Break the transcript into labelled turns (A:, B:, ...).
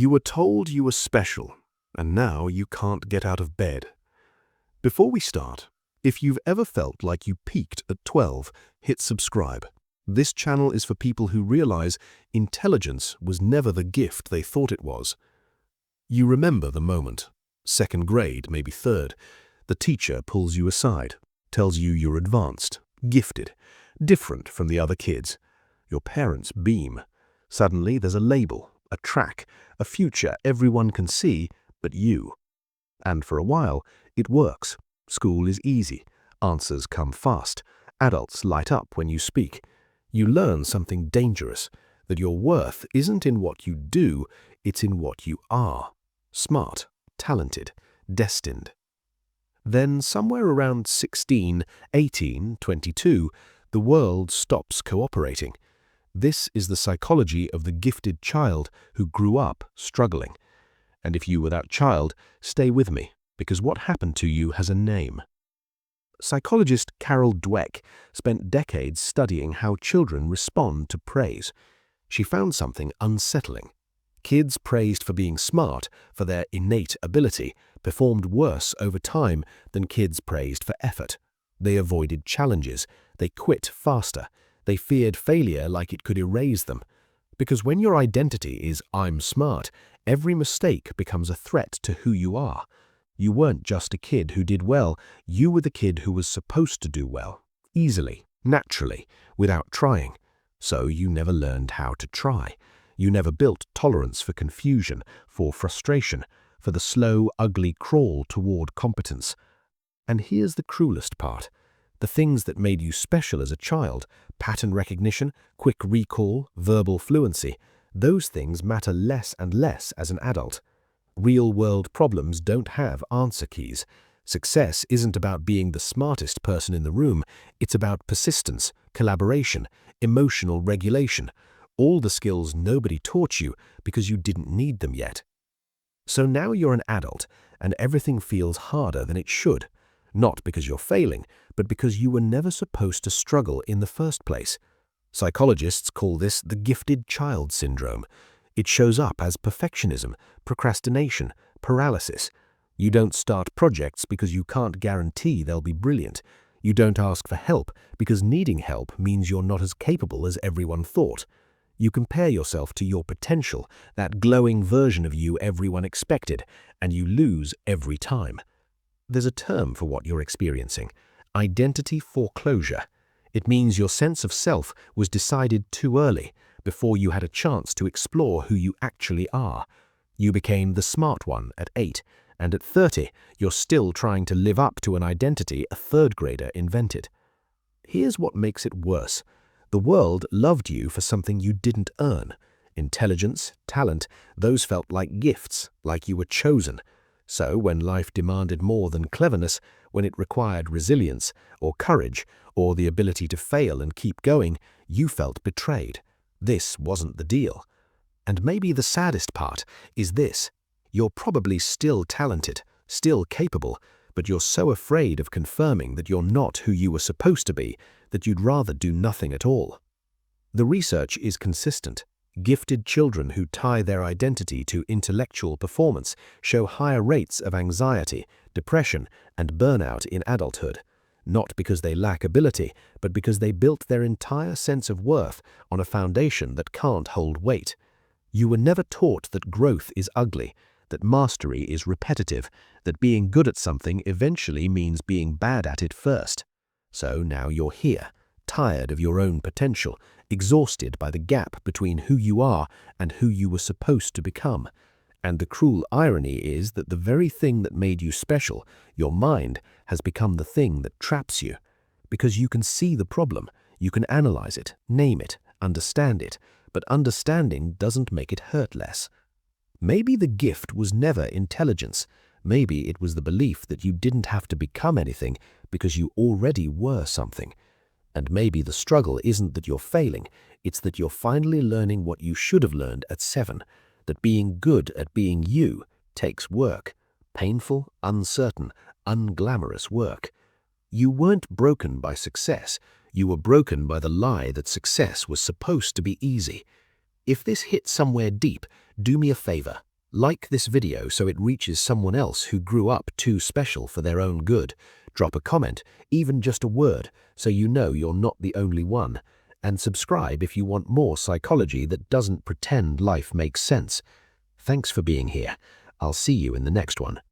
A: You were told you were special, and now you can't get out of bed. Before we start, if you've ever felt like you peaked at 12, hit subscribe. This channel is for people who realize intelligence was never the gift they thought it was. You remember the moment. Second grade, maybe third. The teacher pulls you aside, tells you you're advanced, gifted, different from the other kids. Your parents beam. Suddenly there's a label, a track, a future everyone can see but you. And for a while, it works. School is easy. Answers come fast. Adults light up when you speak. You learn something dangerous, that your worth isn't in what you do, it's in what you are. Smart, talented, destined. Then somewhere around 16, 18, 22, the world stops cooperating. This is the psychology of the gifted child who grew up struggling. And if you were that child, stay with me, because what happened to you has a name. Psychologist Carol Dweck spent decades studying how children respond to praise. She found something unsettling. Kids praised for being smart, for their innate ability, performed worse over time than kids praised for effort. They avoided challenges. They quit faster. They feared failure like it could erase them. Because when your identity is "I'm smart," every mistake becomes a threat to who you are. You weren't just a kid who did well, you were the kid who was supposed to do well, easily, naturally, without trying. So you never learned how to try. You never built tolerance for confusion, for frustration, for the slow, ugly crawl toward competence. And here's the cruelest part. The things that made you special as a child, pattern recognition, quick recall, verbal fluency, those things matter less and less as an adult. Real-world problems don't have answer keys. Success isn't about being the smartest person in the room. It's about persistence, collaboration, emotional regulation, all the skills nobody taught you because you didn't need them yet. So now you're an adult, and everything feels harder than it should. Not because you're failing, but because you were never supposed to struggle in the first place. Psychologists call this the gifted child syndrome. It shows up as perfectionism, procrastination, paralysis. You don't start projects because you can't guarantee they'll be brilliant. You don't ask for help because needing help means you're not as capable as everyone thought. You compare yourself to your potential, that glowing version of you everyone expected, and you lose every time. There's a term for what you're experiencing: identity foreclosure. It means your sense of self was decided too early, before you had a chance to explore who you actually are. You became the smart one at 8, and at 30, you're still trying to live up to an identity a third grader invented. Here's what makes it worse. The world loved you for something you didn't earn. Intelligence, talent, those felt like gifts, like you were chosen. So when life demanded more than cleverness, when it required resilience, or courage, or the ability to fail and keep going, you felt betrayed. This wasn't the deal. And maybe the saddest part is this: you're probably still talented, still capable, but you're so afraid of confirming that you're not who you were supposed to be that you'd rather do nothing at all. The research is consistent. Gifted children who tie their identity to intellectual performance show higher rates of anxiety, depression, and burnout in adulthood. Not because they lack ability, but because they built their entire sense of worth on a foundation that can't hold weight. You were never taught that growth is ugly, that mastery is repetitive, that being good at something eventually means being bad at it first. So now you're here, tired of your own potential, exhausted by the gap between who you are and who you were supposed to become. And the cruel irony is that the very thing that made you special, your mind, has become the thing that traps you. Because you can see the problem, you can analyze it, name it, understand it, but understanding doesn't make it hurt less. Maybe the gift was never intelligence. Maybe it was the belief that you didn't have to become anything because you already were something. And maybe the struggle isn't that you're failing, it's that you're finally learning what you should have learned at 7, that being good at being you takes work, painful, uncertain, unglamorous work. You weren't broken by success, you were broken by the lie that success was supposed to be easy. If this hit somewhere deep, do me a favor, Like this video so it reaches someone else who grew up too special for their own good. Drop a comment, even just a word, so you know you're not the only one. And subscribe if you want more psychology that doesn't pretend life makes sense. Thanks for being here. I'll see you in the next one.